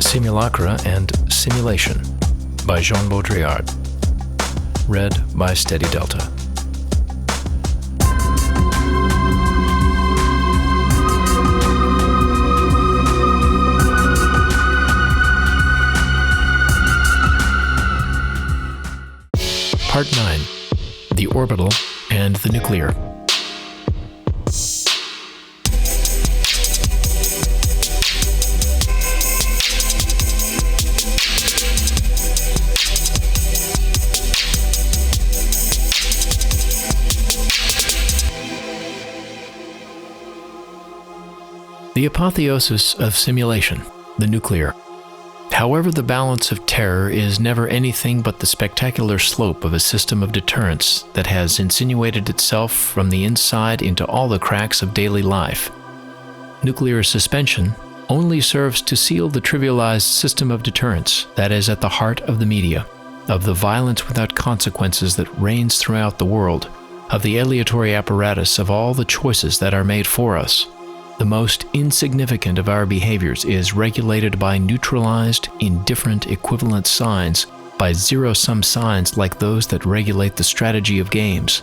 Simulacra and Simulation by Baudrillard. Read by Stеaдyy Делта. Part 9. The Orbital and the Nuclear. The apotheosis of simulation, the nuclear. However, the balance of terror is never anything but the spectacular slope of a system of deterrence that has insinuated itself from the inside into all the cracks of daily life. Nuclear suspension only serves to seal the trivialized system of deterrence that is at the heart of the media, of the violence without consequences that reigns throughout the world, of the aleatory apparatus of all the choices that are made for us. The most insignificant of our behaviors is regulated by neutralized, indifferent equivalent signs, by zero-sum signs like those that regulate the strategy of games.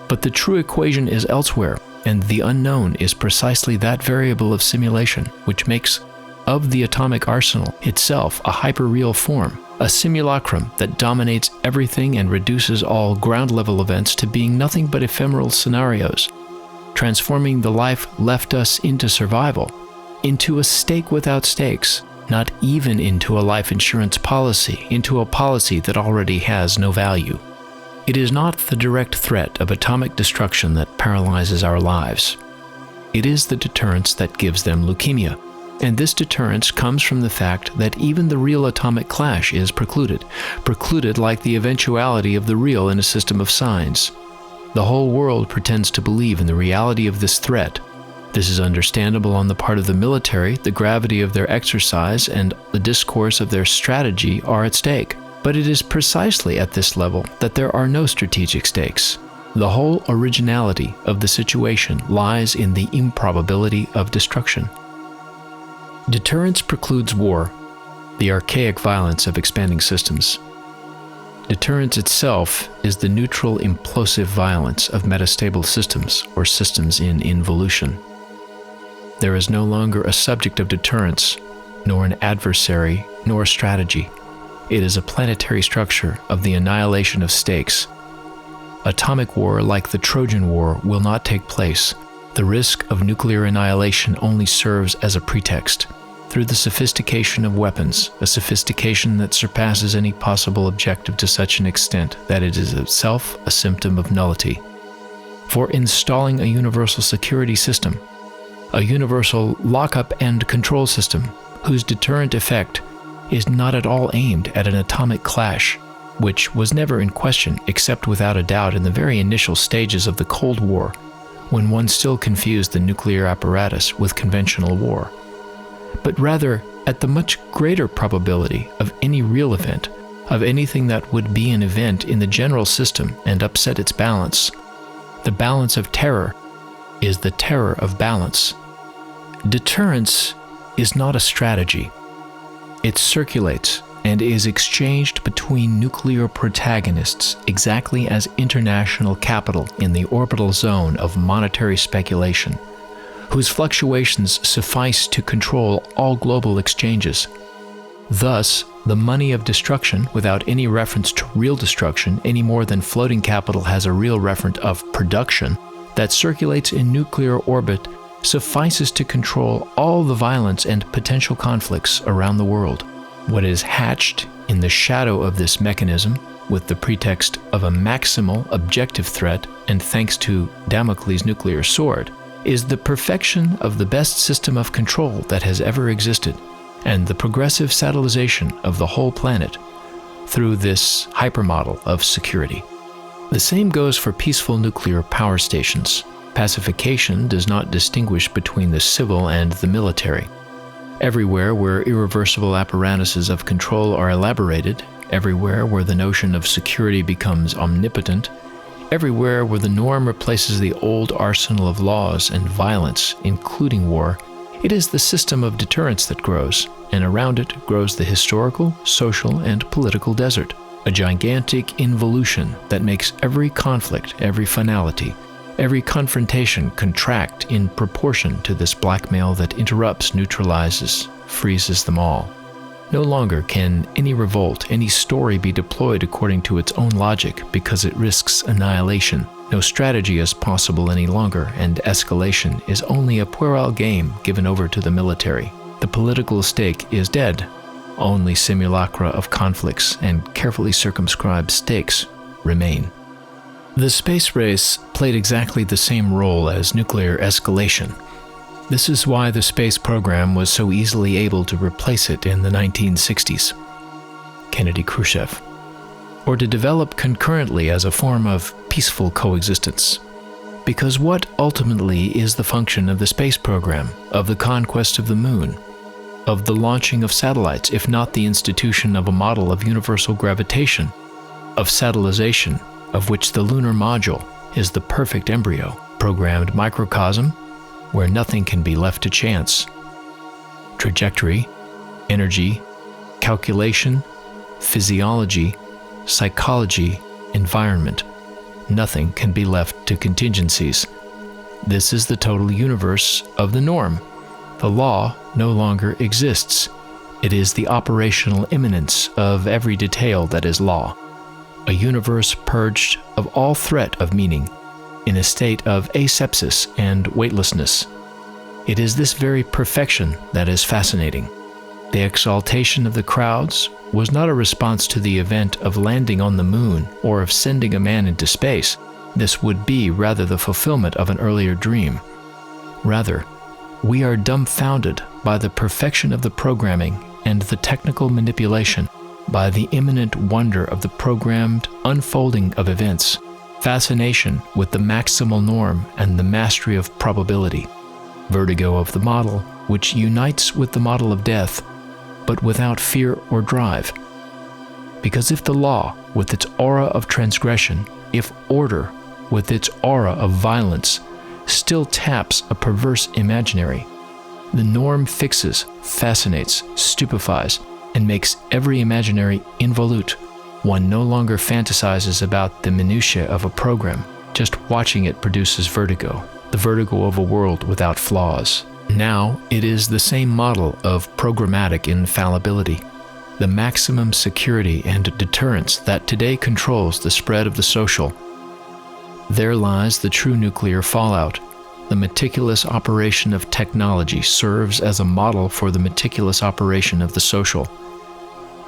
But the true equation is elsewhere, and the unknown is precisely that variable of simulation which makes of the atomic arsenal itself a hyperreal form, a simulacrum that dominates everything and reduces all ground-level events to being nothing but ephemeral scenarios, transforming the life left us into survival, into a stake without stakes, not even into a life insurance policy, into a policy that already has no value. It is not the direct threat of atomic destruction that paralyzes our lives. It is the deterrence that gives them leukemia, and this deterrence comes from the fact that even the real atomic clash is precluded like the eventuality of the real in a system of signs. The whole world pretends to believe in the reality of this threat. This is understandable on the part of the military. The gravity of their exercise and the discourse of their strategy are at stake. But it is precisely at this level that there are no strategic stakes. The whole originality of the situation lies in the improbability of destruction. Deterrence precludes war, the archaic violence of expanding systems. Deterrence itself is the neutral implosive violence of metastable systems or systems in involution. There is no longer a subject of deterrence, nor an adversary, nor a strategy. It is a planetary structure of the annihilation of stakes. Atomic war, like the Trojan War, will not take place. The risk of nuclear annihilation only serves as a pretext. Through the sophistication of weapons, a sophistication that surpasses any possible objective to such an extent that it is itself a symptom of nullity. For installing a universal security system, a universal lockup and control system, whose deterrent effect is not at all aimed at an atomic clash, which was never in question except without a doubt in the very initial stages of the Cold War, when one still confused the nuclear apparatus with conventional war, but rather at the much greater probability of any real event, of anything that would be an event in the general system and upset its balance. The balance of terror is the terror of balance. Deterrence is not a strategy. It circulates and is exchanged between nuclear protagonists exactly as international capital in the orbital zone of monetary speculation, whose fluctuations suffice to control all global exchanges. Thus, the money of destruction, without any reference to real destruction any more than floating capital has a real referent of production, that circulates in nuclear orbit suffices to control all the violence and potential conflicts around the world. What is hatched in the shadow of this mechanism, with the pretext of a maximal objective threat and thanks to Damocles' nuclear sword, is the perfection of the best system of control that has ever existed, and the progressive satellization of the whole planet through this hypermodel of security. The same goes for peaceful nuclear power stations. Pacification does not distinguish between the civil and the military. Everywhere where irreversible apparatuses of control are elaborated, everywhere where the notion of security becomes omnipotent, everywhere where the norm replaces the old arsenal of laws and violence, including war, It is the system of deterrence that grows, and around it grows the historical, social, and political desert, a gigantic involution that makes every conflict, every finality, every confrontation contract in proportion to this blackmail that interrupts, neutralizes, freezes them all. No longer can any revolt, any story be deployed according to its own logic because it risks annihilation. No strategy is possible any longer, and escalation is only a puerile game given over to the military. The political stake is dead. Only simulacra of conflicts and carefully circumscribed stakes remain. The space race played exactly the same role as nuclear escalation. This is why the space program was so easily able to replace it in the 1960s. Kennedy Khrushchev. Or to develop concurrently as a form of peaceful coexistence. Because what ultimately is the function of the space program, of the conquest of the moon, of the launching of satellites, if not the institution of a model of universal gravitation, of satellization, of which the lunar module is the perfect embryo, programmed microcosm, where nothing can be left to chance. Trajectory, energy, calculation, physiology, psychology, environment. Nothing can be left to contingencies. This is the total universe of the norm. The law no longer exists. It is the operational immanence of every detail that is law. A universe purged of all threat of meaning, in a state of asepsis and weightlessness. It is this very perfection that is fascinating. The exaltation of the crowds was not a response to the event of landing on the moon or of sending a man into space. This would be rather the fulfillment of an earlier dream. Rather, we are dumbfounded by the perfection of the programming and the technical manipulation, by the imminent wonder of the programmed unfolding of events, fascination with the maximal norm and the mastery of probability, vertigo of the model, which unites with the model of death, but without fear or drive. Because if the law, with its aura of transgression, if order, with its aura of violence, still taps a perverse imaginary, the norm fixes, fascinates, stupefies, and makes every imaginary involute. One no longer fantasizes about the minutiae of a program. Just watching it produces vertigo, the vertigo of a world without flaws. Now it is the same model of programmatic infallibility, the maximum security and deterrence that today controls the spread of the social. There lies the true nuclear fallout. The meticulous operation of technology serves as a model for the meticulous operation of the social.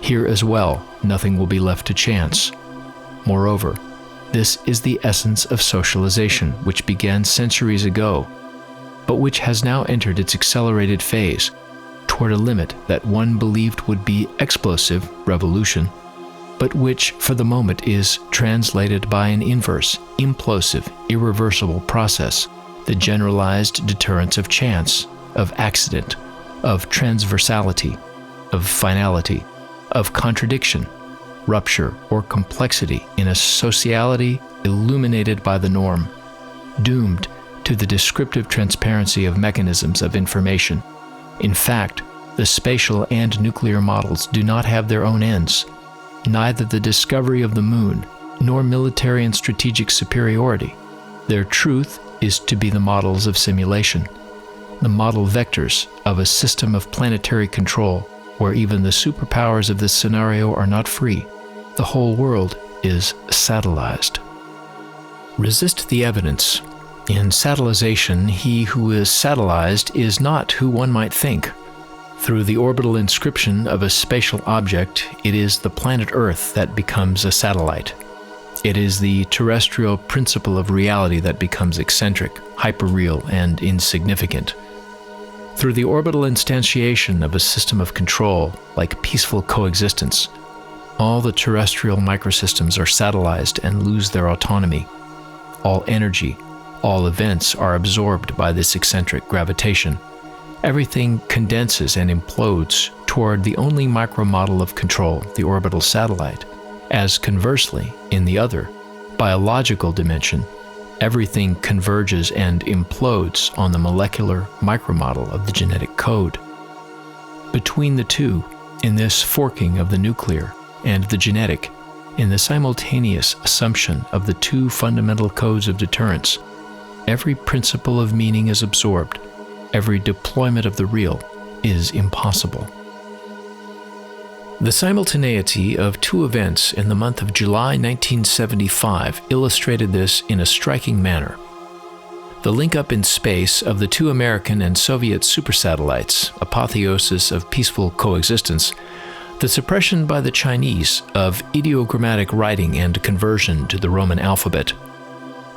Here as well, nothing will be left to chance. Moreover, this is the essence of socialization, which began centuries ago, but which has now entered its accelerated phase, toward a limit that one believed would be explosive revolution, but which for the moment is translated by an inverse, implosive, irreversible process, the generalized deterrence of chance, of accident, of transversality, of finality, of contradiction, rupture, or complexity in a sociality illuminated by the norm, doomed to the descriptive transparency of mechanisms of information. In fact, the spatial and nuclear models do not have their own ends. Neither the discovery of the moon, nor military and strategic superiority. Their truth is to be the models of simulation, the model vectors of a system of planetary control, where even the superpowers of this scenario are not free. The whole world is satellized. Resist the evidence. In satellization, he who is satellized is not who one might think. Through the orbital inscription of a spatial object, it is the planet Earth that becomes a satellite. It is the terrestrial principle of reality that becomes eccentric, hyperreal, and insignificant. Through the orbital instantiation of a system of control, like peaceful coexistence, all the terrestrial microsystems are satellized and lose their autonomy. All energy, all events are absorbed by this eccentric gravitation. Everything condenses and implodes toward the only micromodel of control, the orbital satellite, as conversely, in the other, biological dimension, Everything converges and implodes on the molecular micromodel of the genetic code. Between the two, in this forking of the nuclear and the genetic, in the simultaneous assumption of the two fundamental codes of deterrence, every principle of meaning is absorbed, every deployment of the real is impossible. The simultaneity of two events in the month of July 1975 illustrated this in a striking manner. The link-up in space of the two American and Soviet supersatellites, apotheosis of peaceful coexistence, the suppression by the Chinese of ideogrammatic writing and conversion to the Roman alphabet.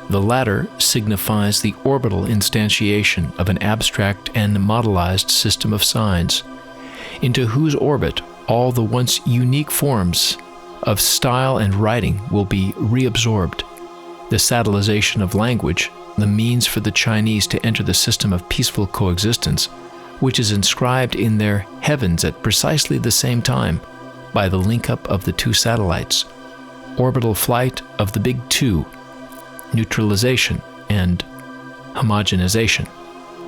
The latter signifies the orbital instantiation of an abstract and modelized system of signs, into whose orbit all the once unique forms of style and writing will be reabsorbed. The satellization of language, the means for the Chinese to enter the system of peaceful coexistence, which is inscribed in their heavens at precisely the same time by the link-up of the two satellites, orbital flight of the big two, neutralization and homogenization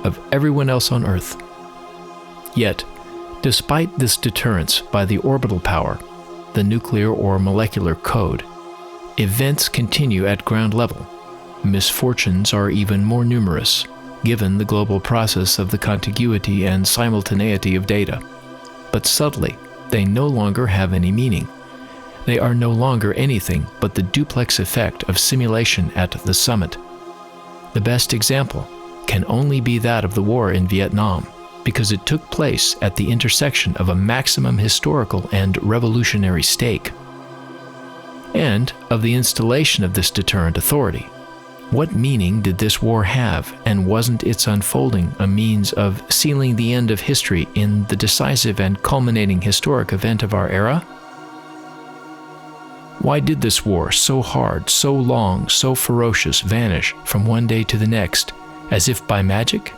of everyone else on Earth. Yet, despite this deterrence by the orbital power, the nuclear or molecular code, events continue at ground level. Misfortunes are even more numerous, given the global process of the contiguity and simultaneity of data. But subtly, they no longer have any meaning. They are no longer anything but the duplex effect of simulation at the summit. The best example can only be that of the war in Vietnam, because it took place at the intersection of a maximum historical and revolutionary stake, and of the installation of this deterrent authority. What meaning did this war have, and wasn't its unfolding a means of sealing the end of history in the decisive and culminating historic event of our era? Why did this war, so hard, so long, so ferocious, vanish from one day to the next, as if by magic?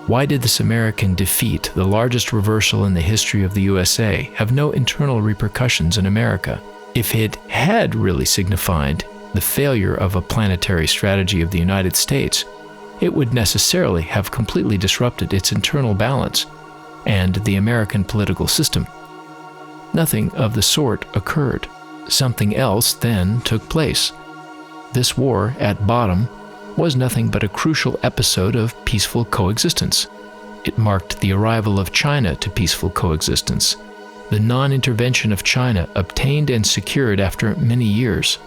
Why did this American defeat, the largest reversal in the history of the USA, have no internal repercussions in America, if it had really signified the failure of a planetary strategy of the United States? It would necessarily have completely disrupted its internal balance and the American political system. Nothing of the sort occurred. Something else then took place. This war, at bottom, was nothing but a crucial episode of peaceful coexistence. It marked the arrival of China to peaceful coexistence. The non-intervention of China obtained and secured after many years.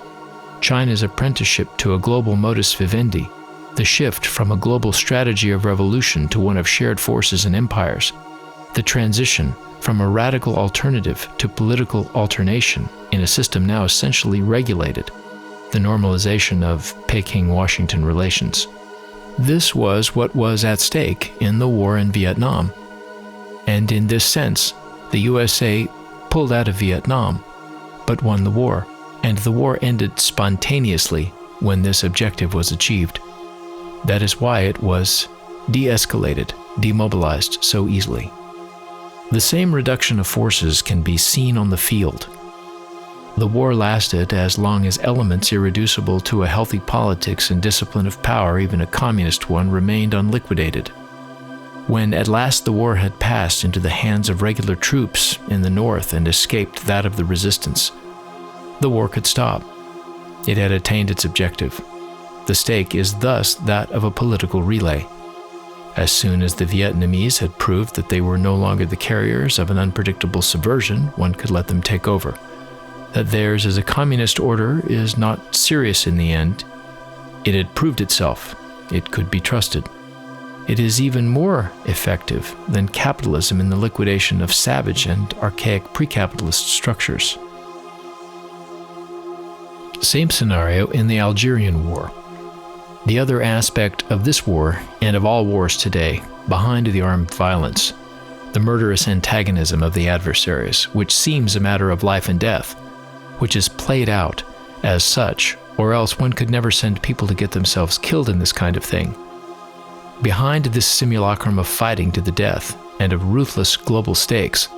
China's apprenticeship to a global modus vivendi, the shift from a global strategy of revolution to one of shared forces and empires, the transition from a radical alternative to political alternation in a system now essentially regulated, the normalization of Peking-Washington relations. This was what was at stake in the war in Vietnam. And in this sense, the USA pulled out of Vietnam, but won the war, and the war ended spontaneously when this objective was achieved. That is why it was de-escalated, demobilized so easily. The same reduction of forces can be seen on the field. The war lasted as long as elements irreducible to a healthy politics and discipline of power, even a communist one, remained unliquidated. When at last the war had passed into the hands of regular troops in the north and escaped that of the resistance, the war could stop. It had attained its objective. The stake is thus that of a political relay. As soon as the Vietnamese had proved that they were no longer the carriers of an unpredictable subversion, one could let them take over. That theirs as a communist order is not serious in the end. It had proved itself. It could be trusted. It is even more effective than capitalism in the liquidation of savage and archaic pre-capitalist structures. Same scenario in the Algerian War. The other aspect of this war, and of all wars today, behind the armed violence, the murderous antagonism of the adversaries, which seems a matter of life and death, which is played out as such, or else one could never send people to get themselves killed in this kind of thing. Behind this simulacrum of fighting to the death and of ruthless global stakes,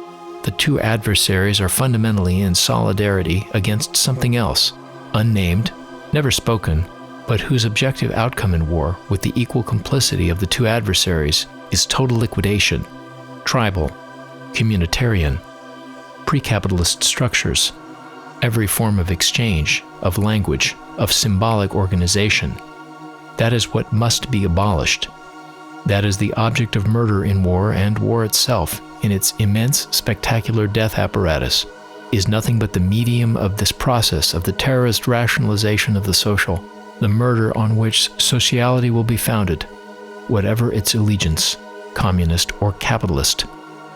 the two adversaries are fundamentally in solidarity against something else, unnamed, never spoken, but whose objective outcome in war, with the equal complicity of the two adversaries, is total liquidation, tribal, communitarian, pre-capitalist structures, every form of exchange, of language, of symbolic organization. That is what must be abolished. That is the object of murder in war, and war itself, in its immense, spectacular death apparatus, is nothing but the medium of this process of the terrorist rationalization of the social, the murder on which sociality will be founded, whatever its allegiance, communist or capitalist,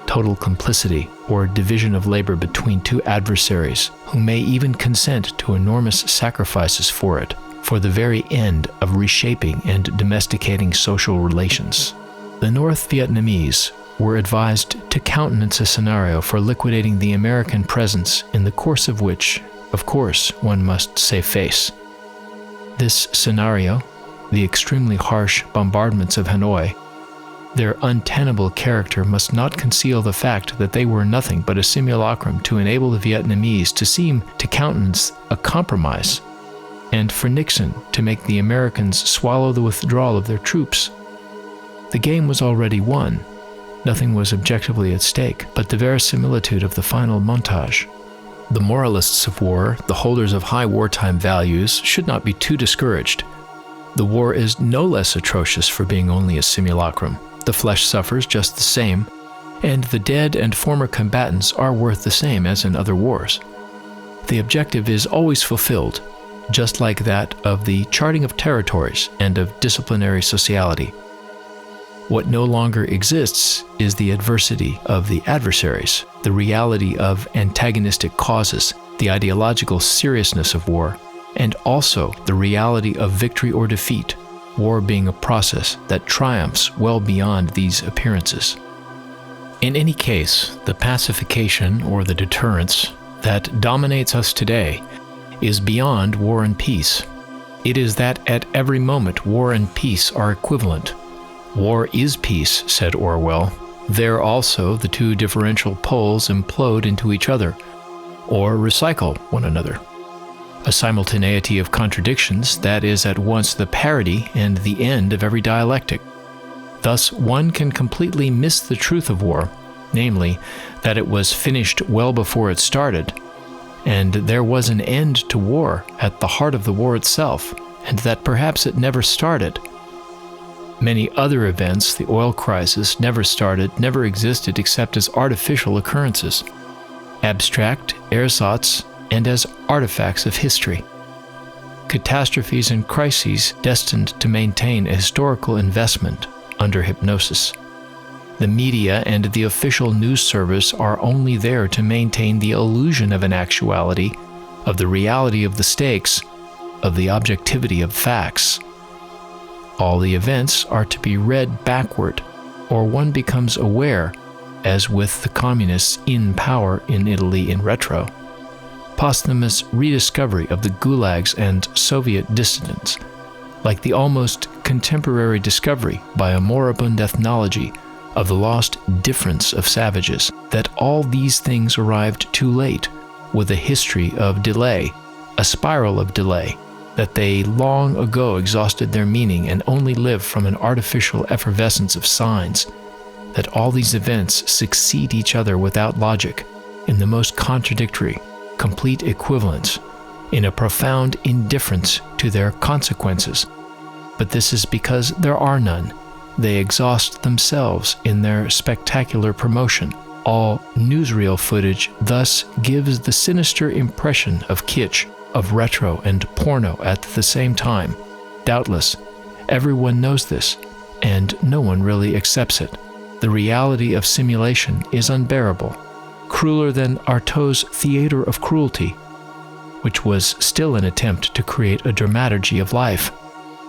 total complicity or division of labor between two adversaries who may even consent to enormous sacrifices for it, for the very end of reshaping and domesticating social relations. The North Vietnamese were advised to countenance a scenario for liquidating the American presence, in the course of which, of course, one must save face. This scenario, the extremely harsh bombardments of Hanoi, their untenable character must not conceal the fact that they were nothing but a simulacrum to enable the Vietnamese to seem to countenance a compromise, and for Nixon to make the Americans swallow the withdrawal of their troops. The game was already won. Nothing was objectively at stake but the verisimilitude of the final montage. The moralists of war, the holders of high wartime values, should not be too discouraged. The war is no less atrocious for being only a simulacrum. The flesh suffers just the same, and the dead and former combatants are worth the same as in other wars. The objective is always fulfilled, just like that of the charting of territories and of disciplinary sociality. What no longer exists is the adversity of the adversaries, the reality of antagonistic causes, the ideological seriousness of war, and also the reality of victory or defeat, war being a process that triumphs well beyond these appearances. In any case, the pacification or the deterrence that dominates us today is beyond war and peace. It is that at every moment war and peace are equivalent. War is peace, said Orwell. There also the two differential poles implode into each other, or recycle one another. A simultaneity of contradictions that is at once the parody and the end of every dialectic. Thus one can completely miss the truth of war, namely, that it was finished well before it started, and there was an end to war at the heart of the war itself, and that perhaps it never started. Many other events, the oil crisis, never started, never existed except as artificial occurrences, abstract ersatz, and as artifacts of history. Catastrophes and crises destined to maintain a historical investment under hypnosis. The media and the official news service are only there to maintain the illusion of an actuality, of the reality of the stakes, of the objectivity of facts. All the events are to be read backward, or one becomes aware, as with the communists in power in Italy in retro, posthumous rediscovery of the gulags and Soviet dissidents, like the almost contemporary discovery by a moribund ethnology of the lost difference of savages, that all these things arrived too late, with a history of delay, a spiral of delay, that they long ago exhausted their meaning and only live from an artificial effervescence of signs, that all these events succeed each other without logic, in the most contradictory, complete equivalence, in a profound indifference to their consequences. But this is because there are none. They exhaust themselves in their spectacular promotion. All newsreel footage thus gives the sinister impression of kitsch, of retro and porno at the same time. Doubtless, everyone knows this, and no one really accepts it. The reality of simulation is unbearable, crueler than Artaud's theater of cruelty, which was still an attempt to create a dramaturgy of life,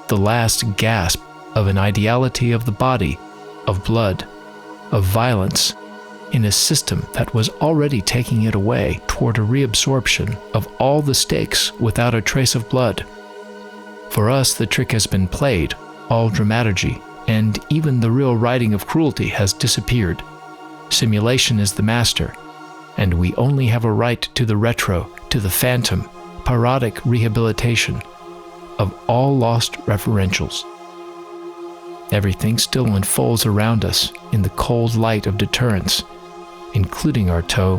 the last gasp of an ideality of the body, of blood, of violence, in a system that was already taking it away toward a reabsorption of all the stakes without a trace of blood. For us, the trick has been played, all dramaturgy, and even the real writing of cruelty has disappeared. Simulation is the master, and we only have a right to the retro, to the phantom, parodic rehabilitation, of all lost referentials. Everything still unfolds around us in the cold light of deterrence, including our toe,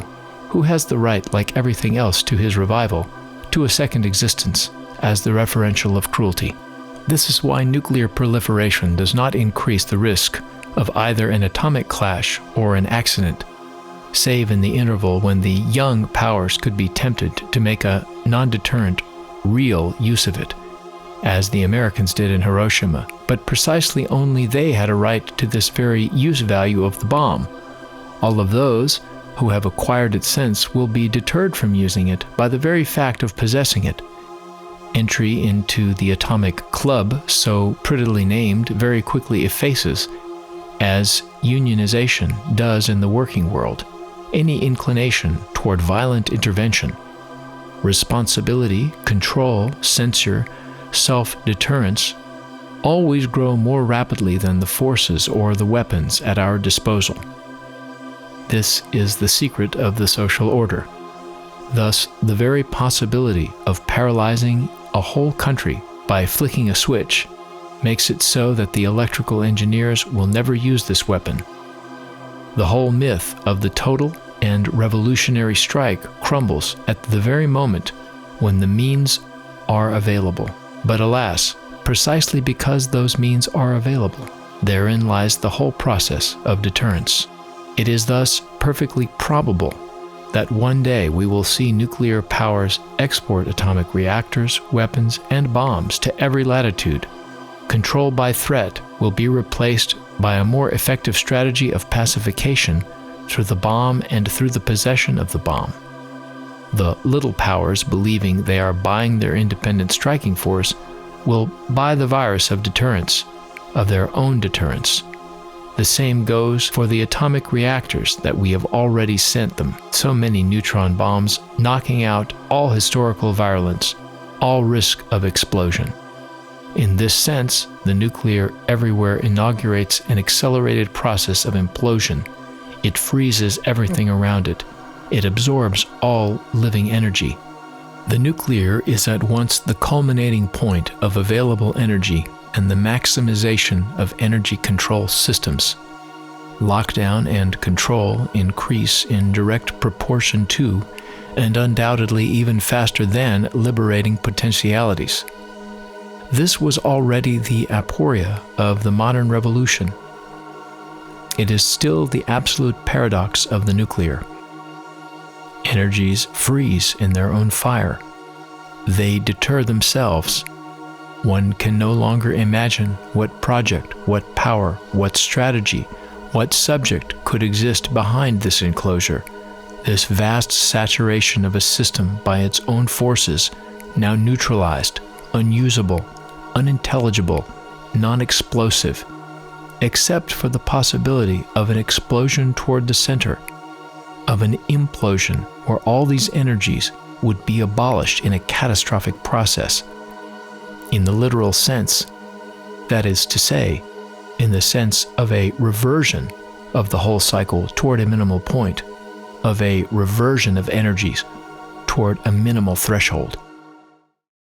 who has the right, like everything else, to his revival, to a second existence as the referential of cruelty. This is why nuclear proliferation does not increase the risk of either an atomic clash or an accident, save in the interval when the young powers could be tempted to make a non-deterrent, real use of it, as the Americans did in Hiroshima, but precisely only they had a right to this very use value of the bomb. All of those who have acquired its sense will be deterred from using it by the very fact of possessing it. Entry into the atomic club, so prettily named, very quickly effaces, as unionization does in the working world, any inclination toward violent intervention. Responsibility, control, censure, self-deterrence always grow more rapidly than the forces or the weapons at our disposal. This is the secret of the social order. Thus, the very possibility of paralyzing a whole country by flicking a switch makes it so that the electrical engineers will never use this weapon. The whole myth of the total and revolutionary strike crumbles at the very moment when the means are available. But alas, precisely because those means are available, therein lies the whole process of deterrence. It is thus perfectly probable that one day we will see nuclear powers export atomic reactors, weapons, and bombs to every latitude. Control by threat will be replaced by a more effective strategy of pacification through the bomb and through the possession of the bomb. The little powers, believing they are buying their independent striking force, will buy the virus of deterrence, of their own deterrence. The same goes for the atomic reactors that we have already sent them, so many neutron bombs, knocking out all historical virulence, all risk of explosion. In this sense, the nuclear everywhere inaugurates an accelerated process of implosion. It freezes everything around it. It absorbs all living energy. The nuclear is at once the culminating point of available energy and the maximization of energy control systems. Lockdown and control increase in direct proportion to, and undoubtedly even faster than, liberating potentialities. This was already the aporia of the modern revolution. It is still the absolute paradox of the nuclear. Energies freeze in their own fire. They deter themselves. One can no longer imagine what project, what power, what strategy, what subject could exist behind this enclosure, this vast saturation of a system by its own forces, now neutralized, unusable, unintelligible, non-explosive, except for the possibility of an explosion toward the center, of an implosion where all these energies would be abolished in a catastrophic process. In the literal sense, that is to say, in the sense of a reversion of the whole cycle toward a minimal point, of a reversion of energies toward a minimal threshold.